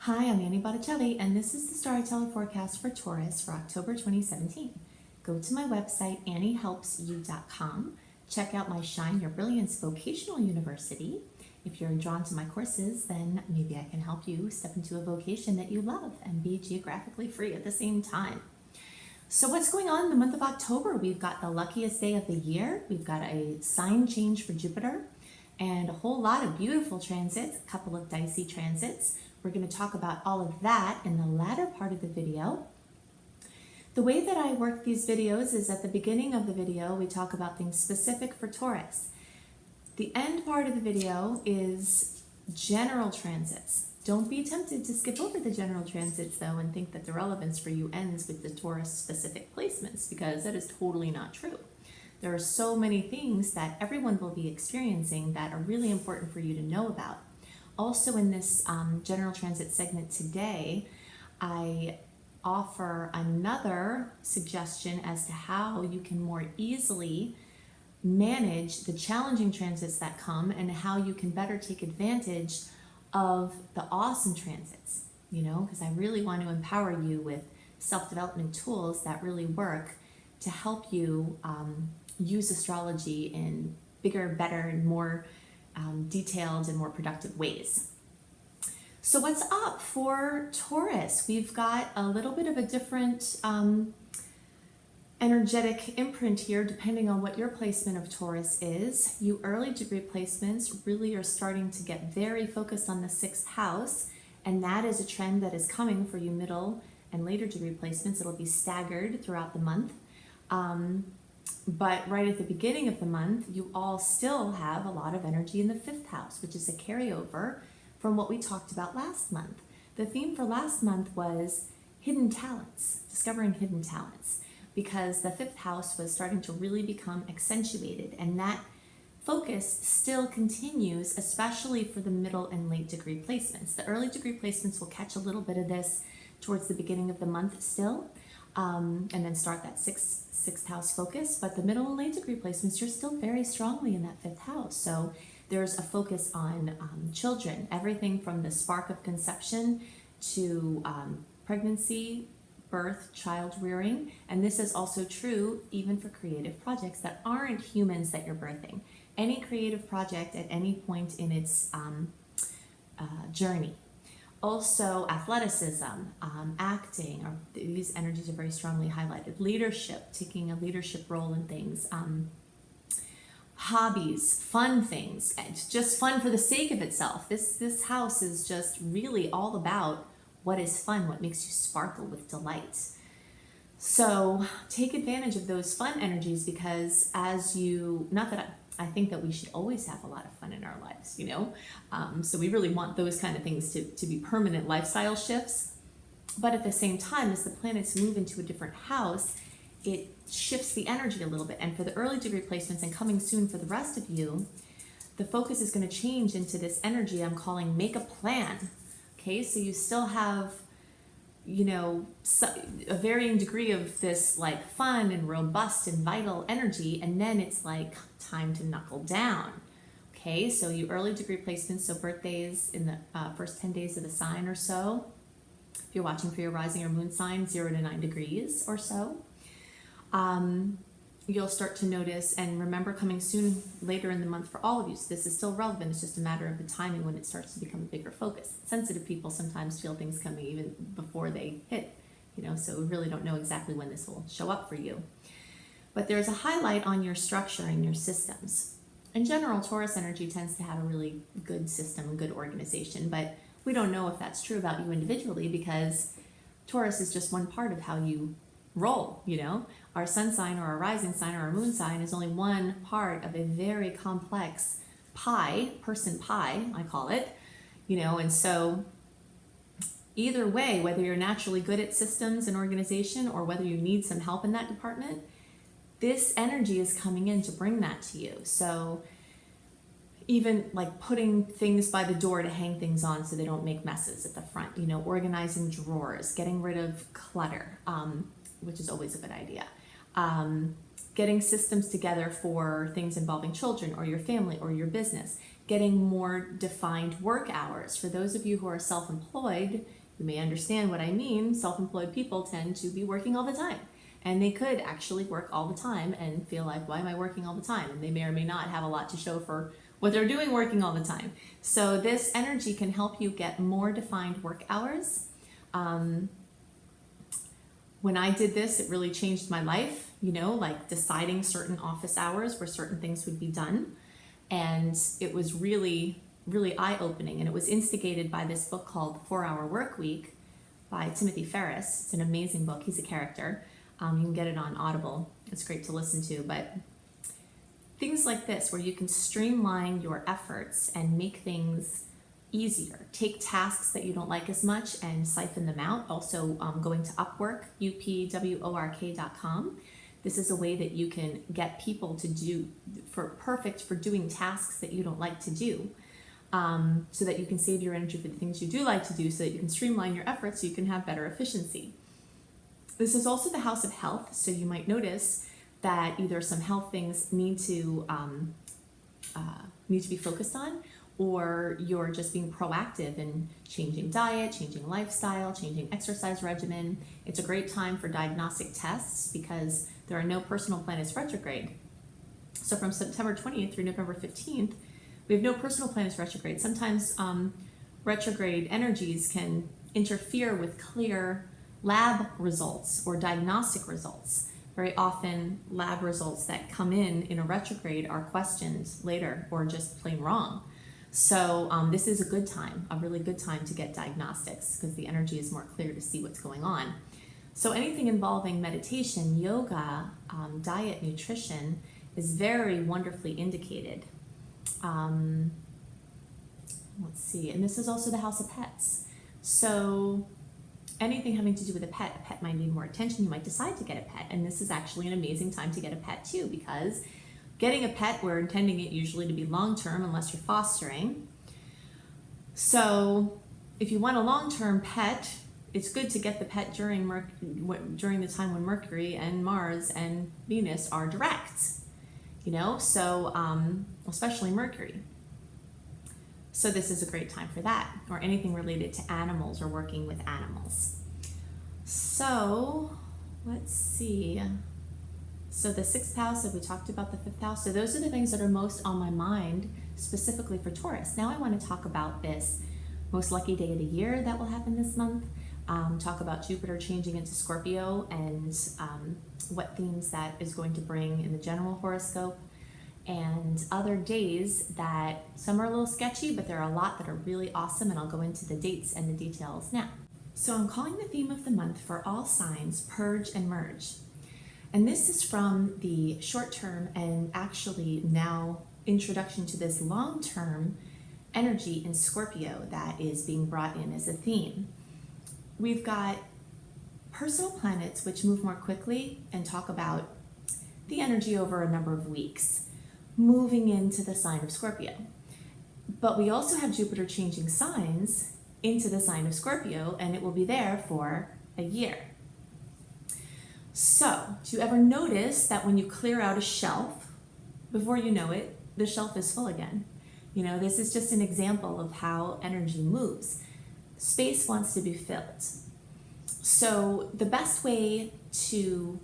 Hi, I'm Annie Botticelli, and this is the Storyteller Forecast for Taurus for October 2017. Go to my website, anniehelpsyou.com. Check out my Shine Your Brilliance Vocational University. If you're drawn to my courses, then maybe I can help you step into a vocation that you love and be geographically free at the same time. So what's going on in the month of October? We've got the luckiest day of the year. We've got a sign change for Jupiter and a whole lot of beautiful transits, a couple of dicey transits. We're going to talk about all of that in the latter part of the video. The way that I work these videos is at the beginning of the video, we talk about things specific for Taurus. The end part of the video is general transits. Don't be tempted to skip over the general transits though and think that the relevance for you ends with the Taurus specific placements, because that is totally not true. There are so many things that everyone will be experiencing that are really important for you to know about. Also in this general transit segment today, I offer another suggestion as to how you can more easily manage the challenging transits that come and how you can better take advantage of the awesome transits, because I really want to empower you with self-development tools that really work to help you use astrology in bigger, better, and more detailed and more productive ways. So what's up for Taurus? We've got a little bit of a different energetic imprint here depending on what your placement of Taurus is. You early degree placements really are starting to get very focused on the 6th house, and that is a trend that is coming for you middle and later degree placements. It'll be staggered throughout the month. But right at the beginning of the month, you all still have a lot of energy in the 5th house, which is a carryover from what we talked about last month. The theme for last month was hidden talents, discovering hidden talents, because the 5th house was starting to really become accentuated, and that focus still continues, especially for the middle and late degree placements. The early degree placements will catch a little bit of this towards the beginning of the month still, and then start that sixth house focus. But the middle and late degree placements, you're still very strongly in that 5th house. So there's a focus on children, everything from the spark of conception to pregnancy, birth, child rearing. And this is also true even for creative projects that aren't humans that you're birthing. Any creative project at any point in its journey. Also athleticism, acting, these energies are very strongly highlighted. Leadership, taking a leadership role in things. Hobbies, fun things, it's just fun for the sake of itself. This house is just really all about what is fun, what makes you sparkle with delight. So take advantage of those fun energies, because as you, not that I think that we should always have a lot of fun in our lives, so we really want those kind of things to be permanent lifestyle shifts. But at the same time, as the planets move into a different house, it shifts the energy a little bit. And for the early degree placements and coming soon for the rest of you, the focus is going to change into this energy I'm calling make a plan. Okay, so you still have, a varying degree of this like fun and robust and vital energy, and then it's like time to knuckle down. Okay, so you early degree placements, so birthdays in the first 10 days of the sign or so. If you're watching for your rising or moon sign, 0 to 9 degrees or so. You'll start to notice, and remember, coming soon later in the month for all of you, so this is still relevant. It's just a matter of the timing when it starts to become a bigger focus. Sensitive people sometimes feel things coming even before they hit, so we really don't know exactly when this will show up for you. But there's a highlight on your structure and your systems. In general, Taurus energy tends to have a really good system, good organization, but we don't know if that's true about you individually, because Taurus is just one part of how you roll, Our sun sign or our rising sign or our moon sign is only one part of a very complex pie, person pie, I call it, and so either way, whether you're naturally good at systems and organization or whether you need some help in that department, this energy is coming in to bring that to you. So even like putting things by the door to hang things on so they don't make messes at the front, organizing drawers, getting rid of clutter, which is always a good idea. getting systems together for things involving children or your family or your business, getting more defined work hours. For those of you who are self-employed, you may understand what I mean. Self-employed people tend to be working all the time, and they could actually work all the time and feel like, why am I working all the time? And they may or may not have a lot to show for what they're doing working all the time. So this energy can help you get more defined work hours. When I did this, it really changed my life, you know, like deciding certain office hours where certain things would be done. And it was really, really eye-opening. And it was instigated by this book called 4-Hour Work Week by Timothy Ferriss. It's an amazing book. He's a character. You can get it on Audible. It's great to listen to. But things like this, where you can streamline your efforts and make things easier. Take tasks that you don't like as much and siphon them out. Also, going to Upwork, upwork.com. This is a way that you can get people to do perfect for doing tasks that you don't like to do, so that you can save your energy for the things you do like to do, so that you can streamline your efforts so you can have better efficiency. This is also the house of health, so you might notice that either some health things need to be focused on, or you're just being proactive in changing diet, changing lifestyle, changing exercise regimen. It's a great time for diagnostic tests because there are no personal planets retrograde. So from September 20th through November 15th, we have no personal planets retrograde. Sometimes retrograde energies can interfere with clear lab results or diagnostic results. Very often lab results that come in a retrograde are questioned later or just plain wrong. So this is a good time, a really good time to get diagnostics because the energy is more clear to see what's going on. So anything involving meditation, yoga, diet, nutrition is very wonderfully indicated. Let's see, and this is also the house of pets. So anything having to do with a pet might need more attention. You might decide to get a pet, and this is actually an amazing time to get a pet too, because getting a pet, we're intending it usually to be long-term unless you're fostering. So if you want a long-term pet, it's good to get the pet during the time when Mercury and Mars and Venus are direct, you know, so especially Mercury. So this is a great time for that, or anything related to animals or working with animals. So let's see. So the 6th house, have we talked about the 5th house? So those are the things that are most on my mind specifically for Taurus. Now I want to talk about this most lucky day of the year that will happen this month. Talk about Jupiter changing into Scorpio and what themes that is going to bring in the general horoscope, and other days that some are a little sketchy, but there are a lot that are really awesome, and I'll go into the dates and the details now. So I'm calling the theme of the month for all signs, purge and merge. And this is from the short-term and actually now introduction to this long-term energy in Scorpio that is being brought in as a theme. We've got personal planets which move more quickly and talk about the energy over a number of weeks, moving into the sign of Scorpio. But we also have Jupiter changing signs into the sign of Scorpio, and it will be there for a year. So, do you ever notice that when you clear out a shelf, before you know it, the shelf is full again? You know, this is just an example of how energy moves. Space wants to be filled. So the best way to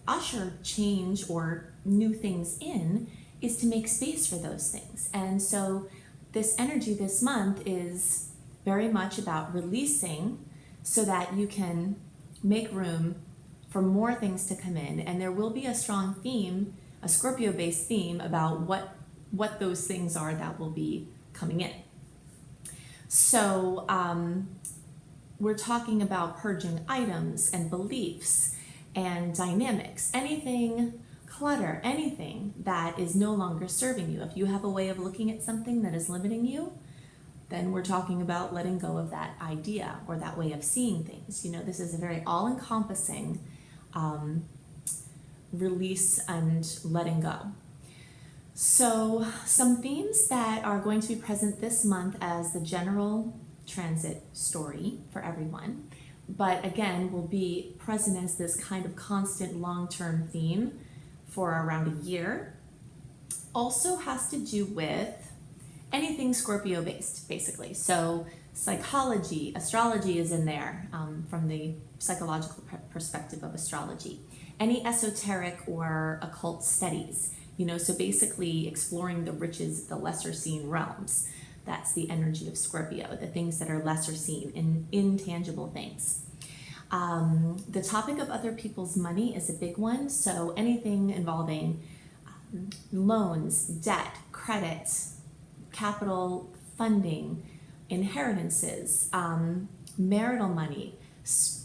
usher change or new things in is to make space for those things. And so this energy this month is very much about releasing so that you can make room for more things to come in. And there will be a strong theme, a Scorpio-based theme about what those things are that will be coming in. So we're talking about purging items and beliefs and dynamics, anything, clutter, anything that is no longer serving you. If you have a way of looking at something that is limiting you, then we're talking about letting go of that idea or that way of seeing things. You know, this is a very all-encompassing release and letting go. So some themes that are going to be present this month as the general transit story for everyone, but again will be present as this kind of constant long-term theme for around a year. Also has to do with anything Scorpio based, basically. So psychology, astrology is in there from the psychological perspective of astrology. Any esoteric or occult studies, so basically exploring the riches, the lesser seen realms. That's the energy of Scorpio, the things that are lesser seen, intangible things. The topic of other people's money is a big one. So anything involving loans, debt, credit, capital funding, inheritances, marital money,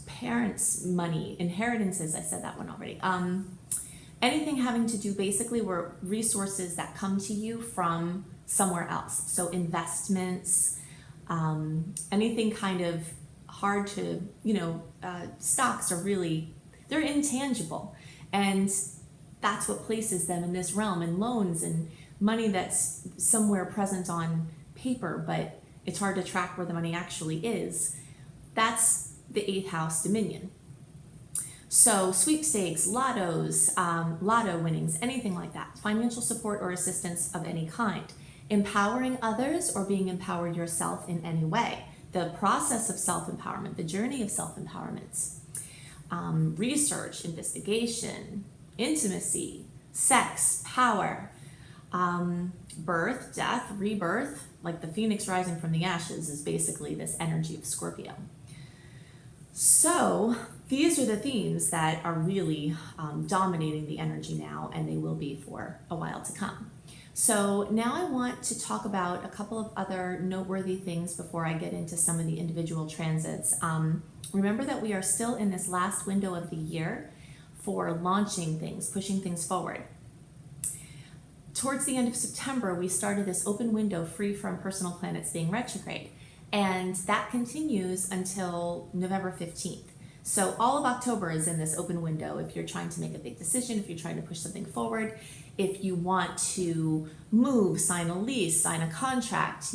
parents' money, inheritances, I said that one already. Anything having to do basically were resources that come to you from somewhere else. So investments, anything kind of hard to, stocks are really, they're intangible. And that's what places them in this realm, and loans and money that's somewhere present on paper, but it's hard to track where the money actually is. That's the 8th house dominion. So sweepstakes, lottos, lotto winnings, anything like that, financial support or assistance of any kind, empowering others or being empowered yourself in any way, the process of self-empowerment, the journey of self-empowerment, research, investigation, intimacy, sex, power, birth, death, rebirth, like the phoenix rising from the ashes is basically this energy of Scorpio. So these are the themes that are really dominating the energy now, and they will be for a while to come. So now I want to talk about a couple of other noteworthy things before I get into some of the individual transits. Remember that we are still in this last window of the year for launching things, pushing things forward. Towards the end of September, we started this open window free from personal planets being retrograde, and that continues until November 15th. So all of October is in this open window. If you're trying to make a big decision, if you're trying to push something forward, if you want to move, sign a lease, sign a contract,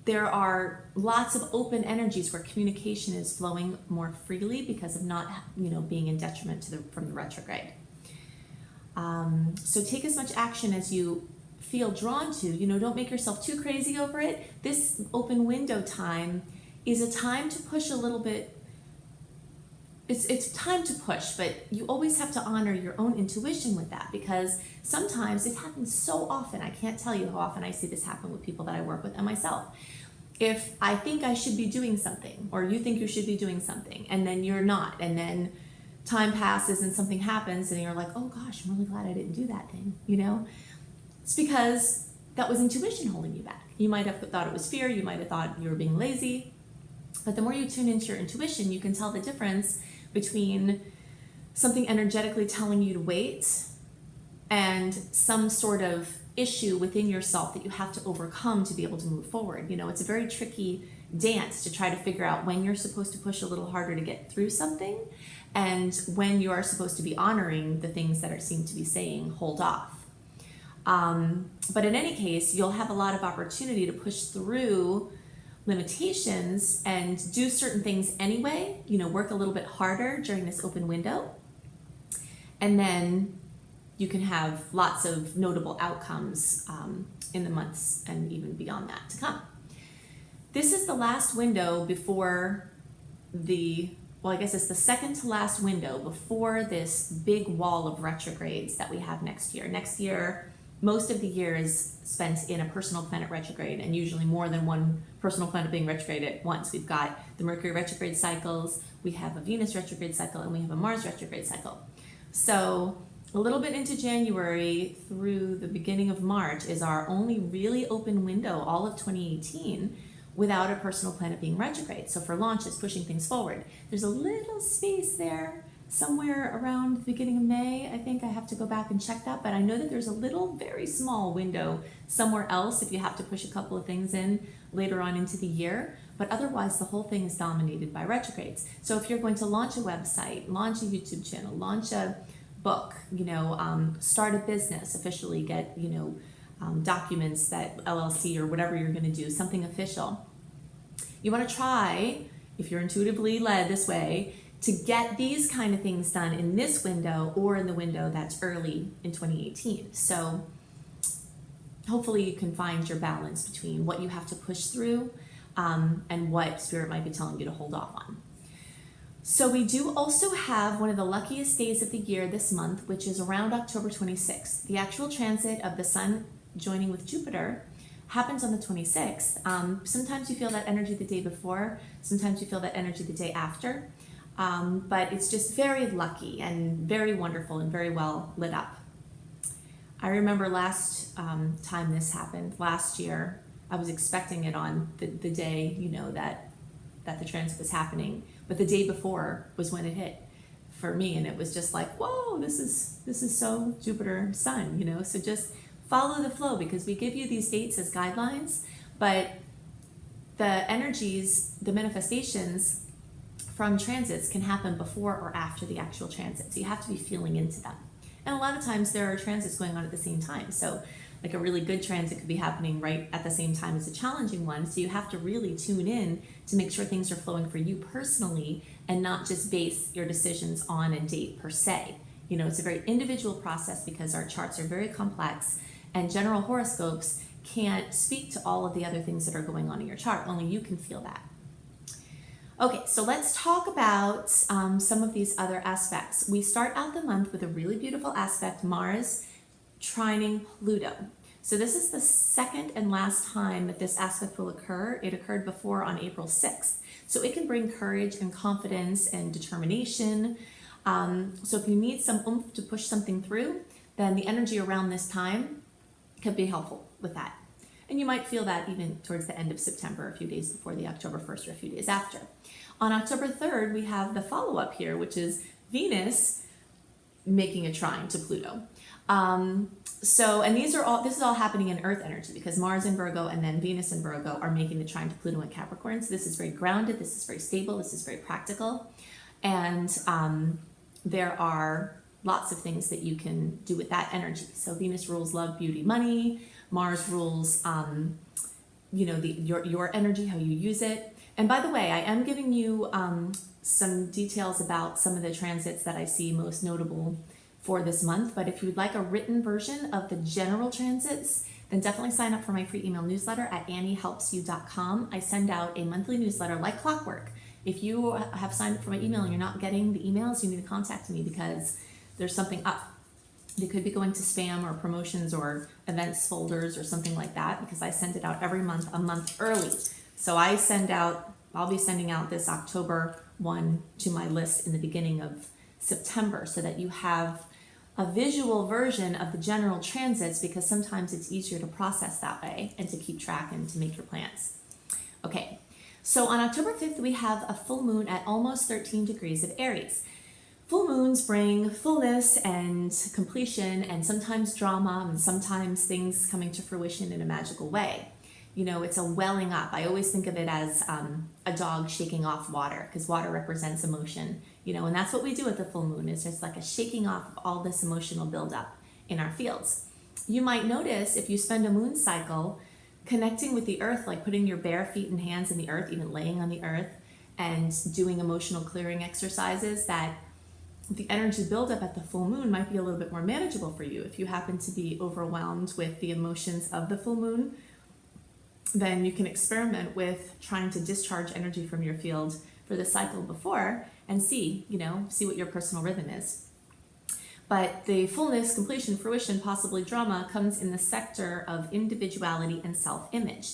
there are lots of open energies where communication is flowing more freely because of not, being in detriment from the retrograde. So take as much action as you feel drawn to. Don't make yourself too crazy over it. This open window time is a time to push a little bit. It's time to push, but you always have to honor your own intuition with that, because sometimes it happens so often. I can't tell you how often I see this happen with people that I work with and myself. If I think I should be doing something, or you think you should be doing something, and then you're not, and then time passes and something happens and you're like, oh gosh, I'm really glad I didn't do that thing, It's because that was intuition holding you back. You might have thought it was fear, you might have thought you were being lazy, but the more you tune into your intuition, you can tell the difference between something energetically telling you to wait and some sort of issue within yourself that you have to overcome to be able to move forward. It's a very tricky dance to try to figure out when you're supposed to push a little harder to get through something and when you are supposed to be honoring the things that seem to be saying hold off. But in any case, you'll have a lot of opportunity to push through limitations and do certain things anyway, work a little bit harder during this open window. And then you can have lots of notable outcomes in the months and even beyond that to come. This is the last window before I guess it's the second to last window before this big wall of retrogrades that we have next year. Next year, most of the year is spent in a personal planet retrograde, and usually more than one personal planet being retrograde at once. We've got the Mercury retrograde cycles, we have a Venus retrograde cycle, and we have a Mars retrograde cycle. So a little bit into January through the beginning of March is our only really open window, all of 2018, without a personal planet being retrograde. So for launches, pushing things forward, there's a little space there somewhere around the beginning of May. I think I have to go back and check that, but I know that there's a little, very small window somewhere else if you have to push a couple of things in later on into the year. But otherwise, the whole thing is dominated by retrogrades. So if you're going to launch a website, launch a YouTube channel, launch a book, start a business, officially get, documents that LLC or whatever you're going to do, something official. You want to try, if you're intuitively led this way, to get these kind of things done in this window or in the window that's early in 2018. So hopefully you can find your balance between what you have to push through and what Spirit might be telling you to hold off on. So we do also have one of the luckiest days of the year this month, which is around October 26th. The actual transit of the Sun joining with Jupiter happens on the 26th. Sometimes you feel that energy the day before, sometimes you feel that energy the day after, but it's just very lucky and very wonderful and very well lit up. I remember last time this happened, last year, I was expecting it on the day, you know, that the transit was happening, but the day before was when it hit for me, and it was just like, whoa, this is so Jupiter Sun, you know. So just follow the flow, because we give you these dates as guidelines, but the energies, the manifestations from transits can happen before or after the actual transit, so you have to be feeling into them. And a lot of times there are transits going on at the same time, so like a really good transit could be happening right at the same time as a challenging one, so you have to really tune in to make sure things are flowing for you personally and not just base your decisions on a date per se. You know, it's a very individual process because our charts are very complex, and general horoscopes can't speak to all of the other things that are going on in your chart. Only you can feel that. Okay, so let's talk about some of these other aspects. We start out the month with a really beautiful aspect, Mars trining Pluto. So this is the second and last time that this aspect will occur. It occurred before on April 6th. So it can bring courage and confidence and determination. So if you need some oomph to push something through, then the energy around this time could be helpful with that. And you might feel that even towards the end of September, a few days before the October 1st or a few days after. On October 3rd, we have the follow-up here, which is Venus making a trine to Pluto. And this is all happening in Earth energy, because Mars in Virgo and then Venus in Virgo are making the trine to Pluto in Capricorn. So this is very grounded, this is very stable, this is very practical. And there are lots of things that you can do with that energy. So Venus rules love, beauty, money. Mars rules, your energy, how you use it. And by the way, I am giving you some details about some of the transits that I see most notable for this month. But if you'd like a written version of the general transits, then definitely sign up for my free email newsletter at anniehelpsyou.com. I send out a monthly newsletter like clockwork. If you have signed up for my email and you're not getting the emails, you need to contact me, because there's something up. They could be going to spam or promotions or events folders or something like that, because I send it out every month, a month early. So I'll be sending out this October one to my list in the beginning of September, so that you have a visual version of the general transits, because sometimes it's easier to process that way and to keep track and to make your plans. Okay, so on October 5th, we have a full moon at almost 13 degrees of Aries. Full moons bring fullness and completion, and sometimes drama, and sometimes things coming to fruition in a magical way. You know, it's a welling up. I always think of it as a dog shaking off water, because water represents emotion, you know, and that's what we do with the full moon, is just like a shaking off of all this emotional buildup in our fields. You might notice if you spend a moon cycle connecting with the earth, like putting your bare feet and hands in the earth, even laying on the earth and doing emotional clearing exercises, that the energy buildup at the full moon might be a little bit more manageable for you. If you happen to be overwhelmed with the emotions of the full moon, then you can experiment with trying to discharge energy from your field for the cycle before and see what your personal rhythm is. But the fullness, completion, fruition, possibly drama comes in the sector of individuality and self-image.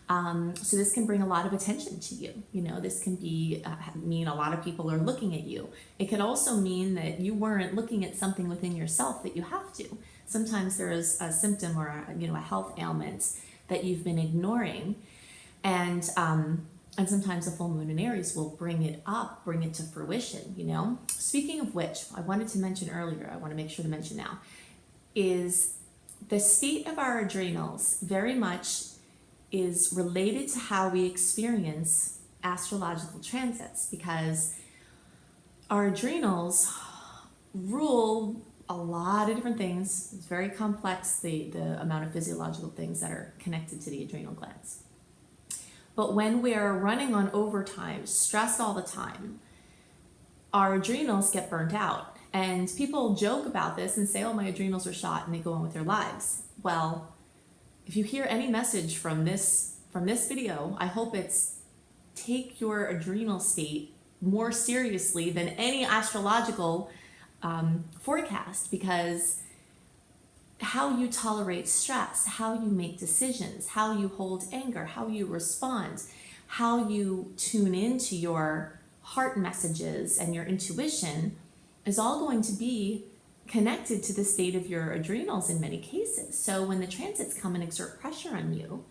So this can bring a lot of attention to you. You know, this can mean a lot of people are looking at you. It could also mean that you weren't looking at something within yourself that you have to. Sometimes there is a symptom or a health ailment that you've been ignoring, and sometimes a full moon in Aries will bring it up, bring it to fruition. Speaking of which, I wanted to mention earlier, I want to make sure to mention now, is the state of our adrenals very much is related to how we experience astrological transits, because our adrenals rule a lot of different things. It's very complex, the amount of physiological things that are connected to the adrenal glands. But when we're running on overtime, stressed all the time, our adrenals get burnt out. And people joke about this and say, oh, my adrenals are shot, and they go on with their lives. Well, if you hear any message from this video, I hope it's take your adrenal state more seriously than any astrological forecast, because how you tolerate stress, how you make decisions, how you hold anger, how you respond, how you tune into your heart messages and your intuition is all going to be connected to the state of your adrenals in many cases. So when the transits come and exert pressure on you,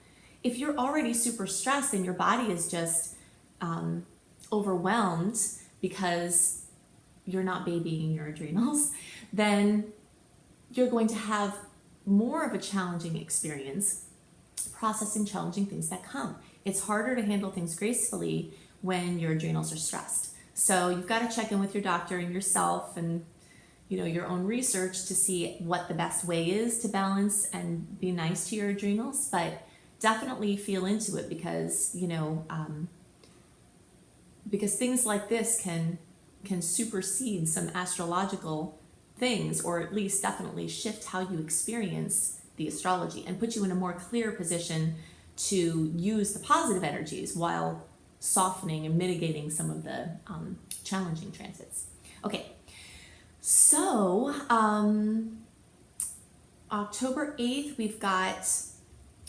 if you're already super stressed and your body is just overwhelmed because you're not babying your adrenals, then you're going to have more of a challenging experience processing challenging things that come. It's harder to handle things gracefully when your adrenals are stressed. So you've got to check in with your doctor and yourself and your own research to see what the best way is to balance and be nice to your adrenals, but definitely feel into it because because things like this can supersede some astrological things, or at least definitely shift how you experience the astrology and put you in a more clear position to use the positive energies while softening and mitigating some of the challenging transits. Okay, so October 8th, we've got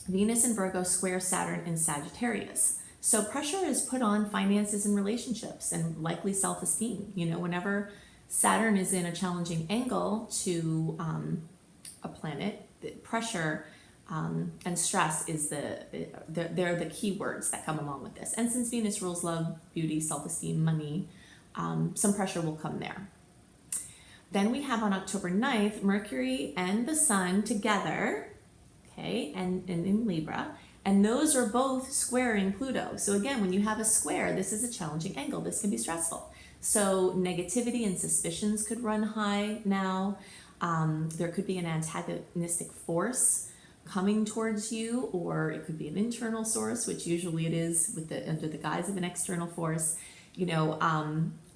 Venus in Virgo square Saturn in Sagittarius. So pressure is put on finances and relationships and likely self-esteem. Whenever Saturn is in a challenging angle to a planet, the pressure and stress is they're the key words that come along with this. And since Venus rules love, beauty, self-esteem, money, some pressure will come there. Then we have on October 9th, Mercury and the Sun together, okay, and in Libra, and those are both squaring Pluto. So again, when you have a square, this is a challenging angle. This can be stressful. So negativity and suspicions could run high now. There could be an antagonistic force coming towards you, or it could be an internal source, which usually it is under the guise of an external force,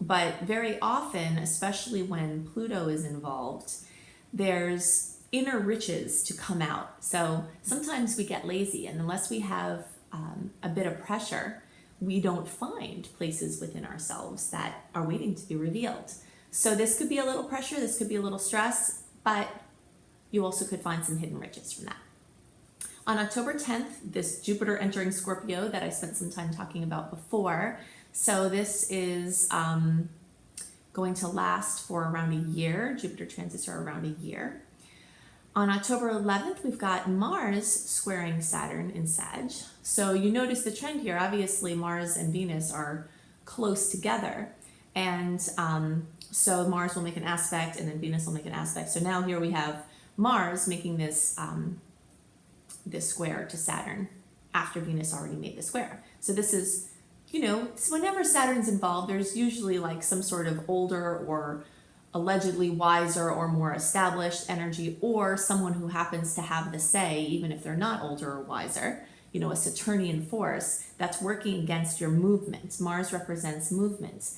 but very often, especially when Pluto is involved, there's inner riches to come out. So sometimes we get lazy, and unless we have a bit of pressure, we don't find places within ourselves that are waiting to be revealed. So this could be a little pressure, this could be a little stress, but you also could find some hidden riches from that. On October 10th, this Jupiter entering Scorpio that I spent some time talking about before. So this is going to last for around a year. Jupiter transits are around a year. On October 11th, we've got Mars squaring Saturn in Sag. So you notice the trend here. Obviously, Mars and Venus are close together. And so Mars will make an aspect, and then Venus will make an aspect. So now here we have Mars making this, this square to Saturn after Venus already made the square. So this is, whenever Saturn's involved, there's usually like some sort of older or allegedly wiser or more established energy, or someone who happens to have the say, even if they're not older or wiser, a Saturnian force that's working against your movement. Mars represents movement.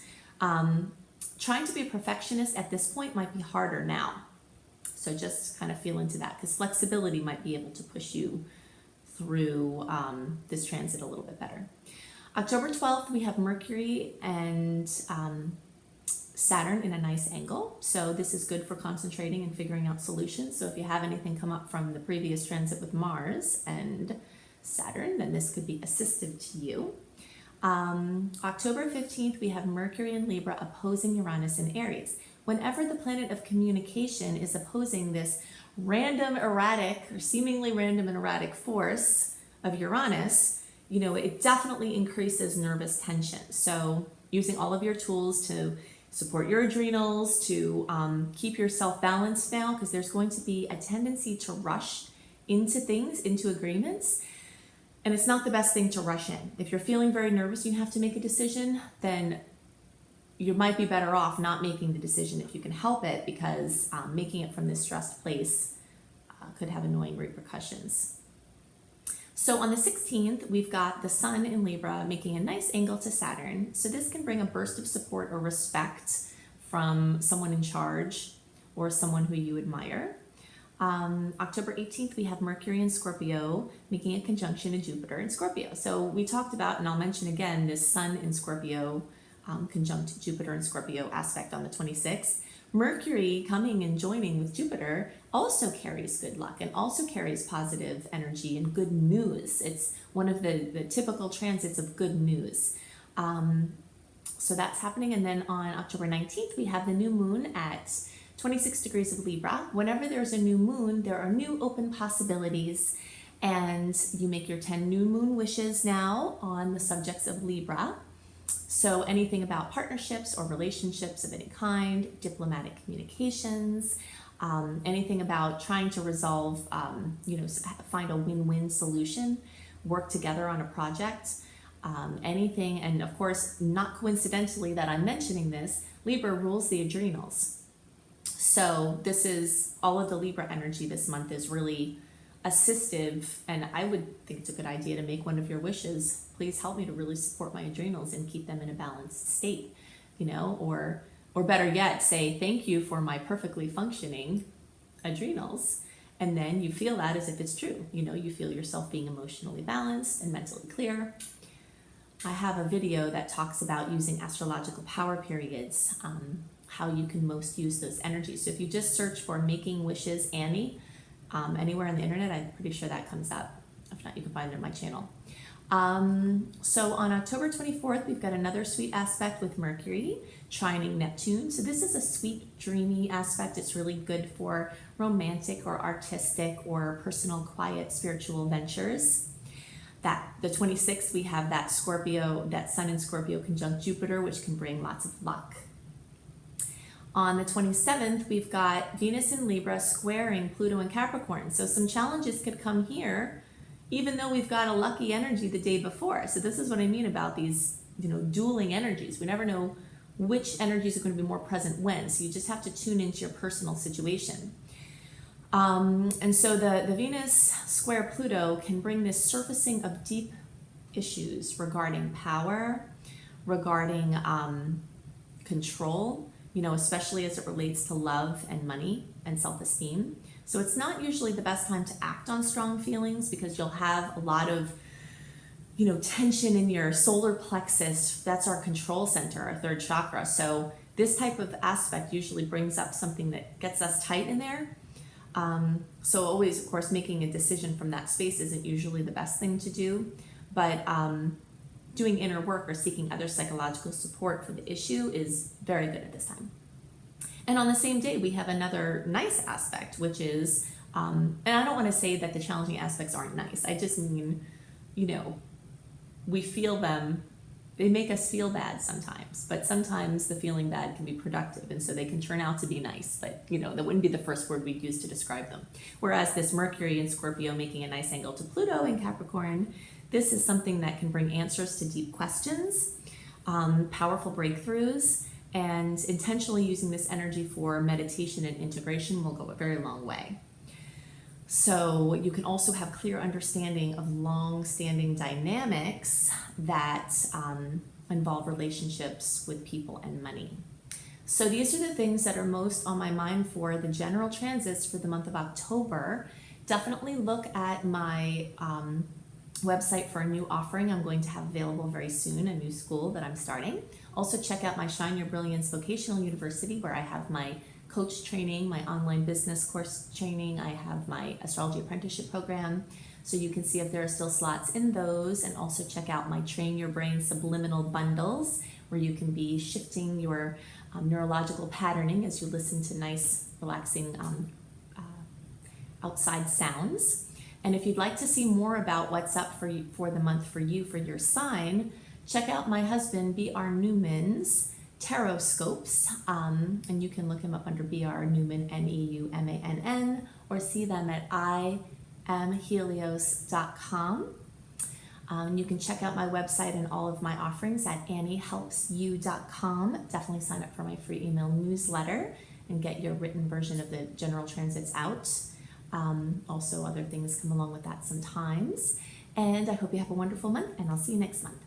Trying to be a perfectionist at this point might be harder now. So just kind of feel into that, because flexibility might be able to push you through this transit a little bit better. October 12th, we have Mercury and Saturn in a nice angle. So this is good for concentrating and figuring out solutions. So if you have anything come up from the previous transit with Mars and Saturn, then this could be assistive to you. October 15th, we have Mercury in Libra opposing Uranus in Aries. Whenever the planet of communication is opposing this random, erratic, or seemingly random and erratic force of Uranus, it definitely increases nervous tension. So using all of your tools to support your adrenals, to keep yourself balanced now, because there's going to be a tendency to rush into things, into agreements. And it's not the best thing to rush in. If you're feeling very nervous, you have to make a decision, then you might be better off not making the decision if you can help it, because making it from this stressed place could have annoying repercussions. So on the 16th, we've got the Sun in Libra making a nice angle to Saturn. So this can bring a burst of support or respect from someone in charge or someone who you admire. October 18th, we have Mercury in Scorpio making a conjunction to Jupiter in Scorpio. So we talked about, and I'll mention again, this Sun in Scorpio conjunct Jupiter in Scorpio aspect on the 26th. Mercury coming and joining with Jupiter also carries good luck and also carries positive energy and good news. It's one of the typical transits of good news. So that's happening. And then on October 19th, we have the new moon at 26 degrees of Libra. Whenever there's a new moon, there are new open possibilities. And you make your 10 new moon wishes now on the subjects of Libra. So anything about partnerships or relationships of any kind, diplomatic communications, anything about trying to resolve, find a win-win solution, work together on a project, anything. And of course, not coincidentally that I'm mentioning this, Libra rules the adrenals. So this is all of the Libra energy this month is really assistive, and I would think it's a good idea to make one of your wishes. Please help me to really support my adrenals and keep them in a balanced state, or better yet, say thank you for my perfectly functioning adrenals. And then you feel that as if it's true. You feel yourself being emotionally balanced and mentally clear. I have a video that talks about using astrological power periods, how you can most use those energies. So if you just search for Making Wishes Annie, anywhere on the internet, I'm pretty sure that comes up. If not, you can find it on my channel. So on October 24th, we've got another sweet aspect with Mercury trining Neptune. So this is a sweet, dreamy aspect. It's really good for romantic or artistic or personal, quiet, spiritual ventures. The 26th, we have that Sun in Scorpio conjunct Jupiter, which can bring lots of luck. On the 27th, we've got Venus in Libra squaring Pluto in Capricorn. So some challenges could come here, even though we've got a lucky energy the day before. So this is what I mean about these, dueling energies. We never know which energies are going to be more present when. So you just have to tune into your personal situation. And so the Venus square Pluto can bring this surfacing of deep issues regarding power, regarding control, especially as it relates to love and money and self-esteem. So it's not usually the best time to act on strong feelings because you'll have a lot of, tension in your solar plexus. That's our control center, our third chakra. So this type of aspect usually brings up something that gets us tight in there. So always, of course, making a decision from that space isn't usually the best thing to do, but doing inner work or seeking other psychological support for the issue is very good at this time. And on the same day, we have another nice aspect, which is, and I don't want to say that the challenging aspects aren't nice. I just mean, we feel them. They make us feel bad sometimes, but sometimes the feeling bad can be productive, and so they can turn out to be nice, but that wouldn't be the first word we'd use to describe them. Whereas this Mercury in Scorpio making a nice angle to Pluto in Capricorn, this is something that can bring answers to deep questions, powerful breakthroughs, and intentionally using this energy for meditation and integration will go a very long way. So you can also have clear understanding of long-standing dynamics that involve relationships with people and money. So these are the things that are most on my mind for the general transits for the month of October. Definitely look at my website for a new offering I'm going to have available very soon, a new school that I'm starting. Also check out my Shine Your Brilliance Vocational University, where I have my coach training, my online business course training. I have my astrology apprenticeship program, so you can see if there are still slots in those, and also check out my Train Your Brain subliminal bundles, where you can be shifting your neurological patterning as you listen to nice, relaxing outside sounds. And if you'd like to see more about what's up for you, for the month for you, for your sign, check out my husband, B.R. Newman's Taroscopes, and you can look him up under B.R. Newman, Neumann, or see them at imhelios.com. You can check out my website and all of my offerings at anniehelpsyou.com. Definitely sign up for my free email newsletter and get your written version of the general transits out. Also, other things come along with that sometimes. And I hope you have a wonderful month, and I'll see you next month.